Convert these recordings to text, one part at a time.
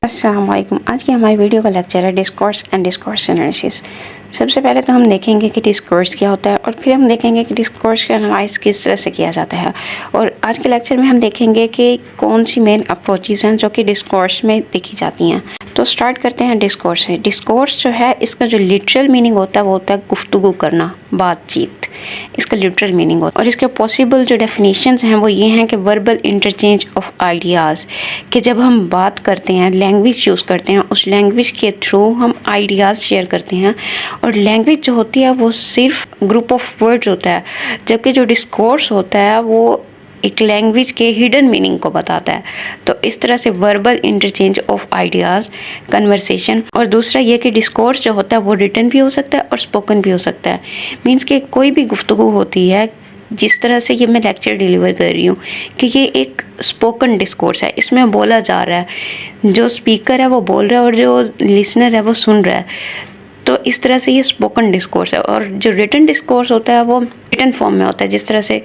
अस्सलाम वालेकुम। आज की हमारी वीडियो का लेक्चर है डिस्कोर्स एंड डिस्कोर्स एनालिसिस। सबसे पहले तो हम देखेंगे कि डिस्कोर्स क्या होता है और फिर हम देखेंगे कि डिस्कोर्स का एनालाइज किस तरह से किया जाता है। और आज के लेक्चर में हम देखेंगे कि कौन सी मेन अप्रोचेस हैं जो कि डिस्कोर्स में देखी जाती हैं। तो स्टार्ट करते हैं डिस्कोर्स से। डिस्कोर्स जो है इसका जो लिटरल मीनिंग होता है वो होता है गुफ्तगू करना, बातचीत, इसका लिटरल मीनिंग होता है। और इसके पॉसिबल जो डेफिनेशंस हैं वो ये हैं कि वर्बल इंटरचेंज ऑफ आइडियाज़, कि जब हम बात करते हैं, लैंग्वेज यूज़ करते हैं, उस लैंग्वेज के थ्रू हम आइडियाज़ शेयर करते हैं। और लैंग्वेज जो होती है वो सिर्फ ग्रुप ऑफ वर्ड्स होता है, जबकि जो डिस्कोर्स होता है वो एक लैंग्वेज के हिडन मीनिंग को बताता है। तो इस तरह से verbal interchange of ideas, conversation. और दूसरा ये कि डिस्कोर्स जो होता है वो रिटन भी हो सकता है और स्पोकन भी हो सकता है। मीन्स कि कोई भी गुफ्तगू होती है, जिस तरह से ये मैं लेक्चर डिलीवर कर रही हूँ कि ये एक स्पोकन डिस्कोर्स है, इसमें बोला जा रहा है, जो स्पीकर है वो बोल रहा है और जो लिसनर है वो सुन रहा है। तो इस तरह से ये स्पोकन डिस्कोर्स है। और जो रिटन डिस्कोर्स होता है वो रिटन फॉर्म में होता है, जिस तरह से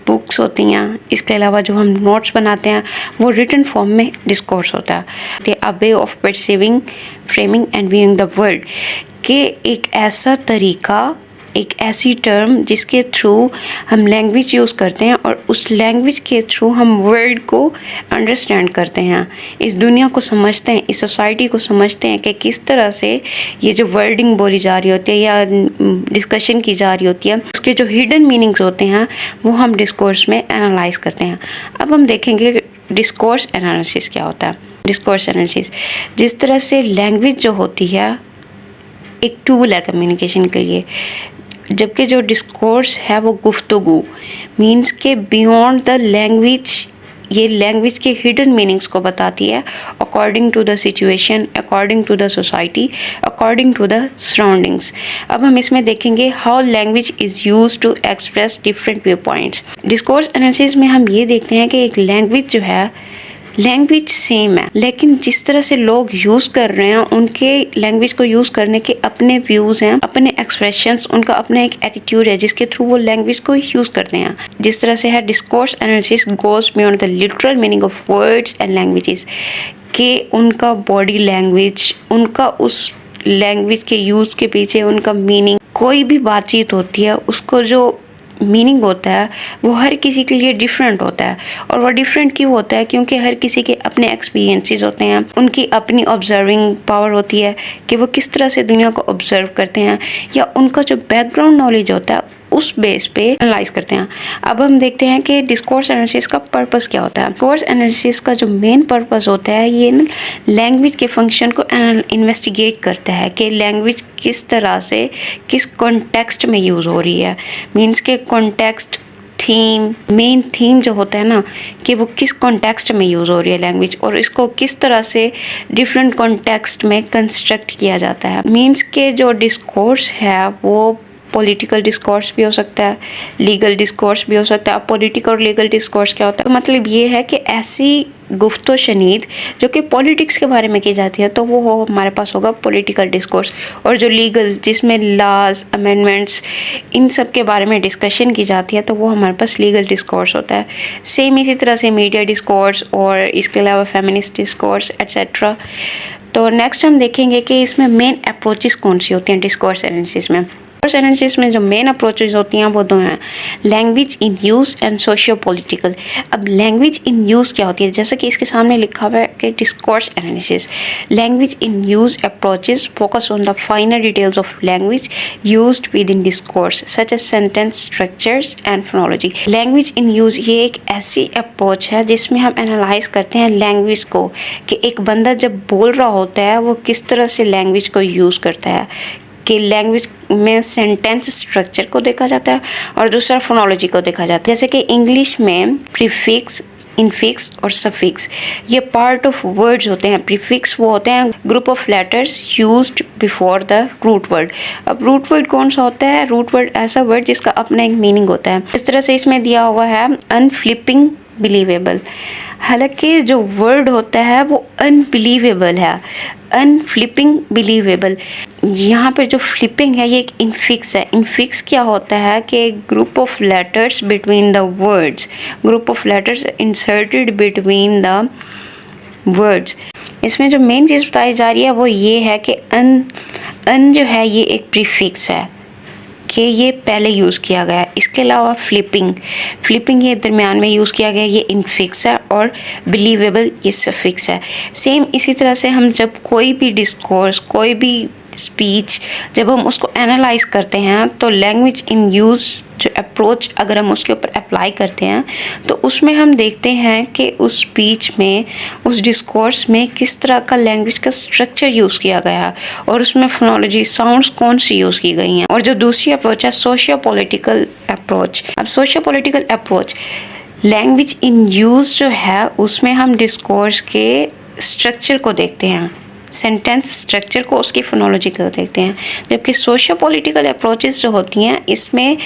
बुक्स होती हैं। इसके अलावा जो हम नोट्स बनाते हैं वो रिटन फॉर्म में डिस्कोर्स होता है। A way of perceiving, framing and viewing the world, के एक ऐसा तरीका, एक ऐसी टर्म जिसके थ्रू हम लैंग्वेज यूज़ करते हैं और उस लैंग्वेज के थ्रू हम वर्ल्ड को अंडरस्टैंड करते हैं, इस दुनिया को समझते हैं, इस सोसाइटी को समझते हैं कि किस तरह से ये जो वर्डिंग बोली जा रही होती है या डिस्कशन की जा रही होती है, उसके जो हिडन मीनिंग्स होते हैं वो हम डिस्कोर्स में एनालाइज करते हैं। अब हम देखेंगे डिस्कोर्स एनालिसिस क्या होता है। डिस्कोर्स एनालिसिस, जिस तरह से लैंग्वेज जो होती है एक टूल है कम्युनिकेशन के लिए, जबकि जो डिस्कोर्स है वो गुफ्तगू, मीन्स के बियॉन्ड द लैंग्वेज, ये लैंग्वेज के हिडन मीनिंग्स को बताती है, according to the situation, according to the society, according to the surroundings. अब हम इसमें देखेंगे how language is use to express different view points. Discourse analysis में हम ये देखते हैं कि एक लैंग्वेज जो है, लैंग्वेज सेम है, लेकिन जिस तरह से लोग यूज़ कर रहे हैं, उनके लैंग्वेज को यूज़ करने के अपने व्यूज़ हैं, अपने एक्सप्रेशंस, उनका अपना एक एटीट्यूड है जिसके थ्रू वो लैंग्वेज को यूज़ करते हैं। जिस तरह से है discourse analysis goes beyond the literal meaning of words and languages, के उनका बॉडी लैंग्वेज, उनका उस लैंग्वेज के यूज़ के पीछे उनका मीनिंग, कोई भी बातचीत होती है उसको जो मीनिंग होता है वो हर किसी के लिए डिफरेंट होता है। और वो डिफरेंट क्यों होता है? क्योंकि हर किसी के अपने एक्सपीरियंसेस होते हैं, उनकी अपनी ऑब्जर्विंग पावर होती है कि वो किस तरह से दुनिया को ऑब्जर्व करते हैं, या उनका जो बैकग्राउंड नॉलेज होता है उस बेस पे एनालाइज करते हैं। अब हम देखते हैं कि डिस्कोर्स एनालिसिस का पर्पस क्या होता है। डिस्कोर्स एनालिसिस का जो मेन पर्पस होता है, ये लैंग्वेज के फंक्शन को इन्वेस्टिगेट करता है कि लैंग्वेज किस तरह से, किस कॉन्टेक्स्ट में यूज़ हो रही है। मीन्स के कॉन्टेक्स्ट, थीम, मेन थीम जो होता है ना, कि वो किस कॉन्टेक्स्ट में यूज़ हो रही है लैंग्वेज, और इसको किस तरह से डिफरेंट कॉन्टेक्स्ट में कंस्ट्रक्ट किया जाता है। मीन्स के जो डिस्कोर्स है वो पॉलिटिकल डिस्कोर्स भी हो सकता है, लीगल डिस्कोर्स भी हो सकता है। अब पॉलिटिकल और लीगल डिस्कोर्स क्या होता है? तो मतलब ये है कि ऐसी गुफ्तो शनीद जो कि पॉलिटिक्स के बारे में की जाती है तो वो हमारे पास होगा पॉलिटिकल डिस्कोर्स। और जो लीगल, जिसमें लॉज, अमेंडमेंट्स, इन सब के बारे में डिस्कशन की जाती है तो वो हमारे पास लीगल डिस्कोर्स होता है। सेम इसी तरह से मीडिया डिस्कोर्स और इसके अलावा फेमिनिस्ट डिस्कोर्स एट्सेट्रा। तो नेक्स्ट हम देखेंगे कि इसमें मेन अप्रोचेस कौन सी होती हैं डिस्कोर्स एनालिसिस में। डिस्कोर्स एनालिसिस में जो मेन अप्रोचेज होती हैं वो दो हैं, language in use and socio political. अब लैंग्वेज इन यूज़ क्या होती है? जैसे कि इसके सामने लिखा हुआ है कि discourse analysis, language in use approaches focus on the finer details of language used within discourse such as sentence structures and phonology. Language in use ये एक ऐसी अप्रोच है जिसमें हम एनालाइज करते हैं लैंग्वेज को, कि एक बंदा जब बोल रहा होता है वो किस तरह से लैंग्वेज को यूज़ करता है, कि लैंग्वेज में सेंटेंस स्ट्रक्चर को देखा जाता है और दूसरा फोनोलॉजी को देखा जाता है। जैसे कि इंग्लिश में प्रीफिक्स, इनफिक्स और सफिक्स ये पार्ट ऑफ वर्ड्स होते हैं। प्रीफिक्स वो होते हैं group of letters used before the root word. अब रूट वर्ड कौन सा होता है? रूट वर्ड ऐसा वर्ड जिसका अपना एक मीनिंग होता है। इस तरह से इसमें दिया हुआ है अनफ्लिपिंग बिलीवेबल, हालांकि जो वर्ड होता है वो अनबिलीवेबल है, अनफ्लिपिंग बिलीवेबल। यहाँ पर जो फ्लिपिंग है ये एक इनफिक्स है। इनफिक्स क्या होता है कि group of letters between the words, group of letters inserted between the words. इसमें जो मेन चीज़ बताई जा रही है वो ये है कि अन जो है ये एक प्रीफिक्स है कि ये पहले यूज़ किया गया है। इसके अलावा फ्लिपिंग ये दरमियान में यूज़ किया गया, ये इनफिक्स है, और बिलीवेबल ये सफिक्स है। सेम इसी तरह से हम जब कोई भी डिस्कोर्स, कोई भी स्पीच, जब हम उसको एनालाइज करते हैं तो लैंग्वेज इन यूज़ जो अप्रोच अगर हम उसके ऊपर अप्लाई करते हैं तो उसमें हम देखते हैं कि उस स्पीच में, उस डिस्कोर्स में किस तरह का लैंग्वेज का स्ट्रक्चर यूज़ किया गया है और उसमें फोनोलॉजी साउंड्स कौन सी यूज़ की गई हैं। और जो दूसरी अप्रोच है सोशियो पॉलिटिकल अप्रोच। अब socio political approach language in use जो है उसमें हम डिस्कोर्स के स्ट्रक्चर को देखते हैं, सेंटेंस स्ट्रक्चर को, उसकी फोनोलॉजी को देखते हैं। जबकि सोशियो पॉलिटिकल अप्रोचेस जो होती हैं इसमें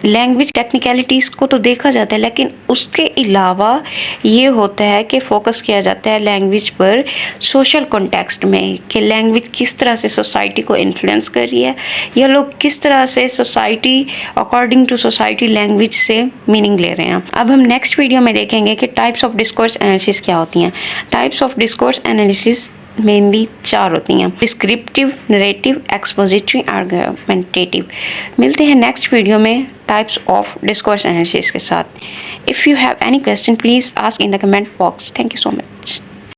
लैंग्वेज टेक्निकलिटीज़ को तो देखा जाता है, लेकिन उसके अलावा ये होता है कि फोकस किया जाता है लैंग्वेज पर सोशल कॉन्टेक्स्ट में, कि लैंग्वेज किस तरह से सोसाइटी को इन्फ्लुएंस कर रही है, या लोग किस तरह से society according to society language से मीनिंग ले रहे हैं। अब हम नेक्स्ट वीडियो में देखेंगे कि टाइप्स ऑफ डिस्कोर्स एनालिसिस क्या होती हैं। Types of discourse analysis mainly 4 होती हैं: डिस्क्रिप्टिव, नरेटिव, एक्सपोजिटरी, आर्गुमेंटेटिव। मिलते हैं नेक्स्ट वीडियो में टाइप्स ऑफ डिस्कोर्स एनालिसिस के साथ। If you have any question please ask in the comment box. Thank you so much.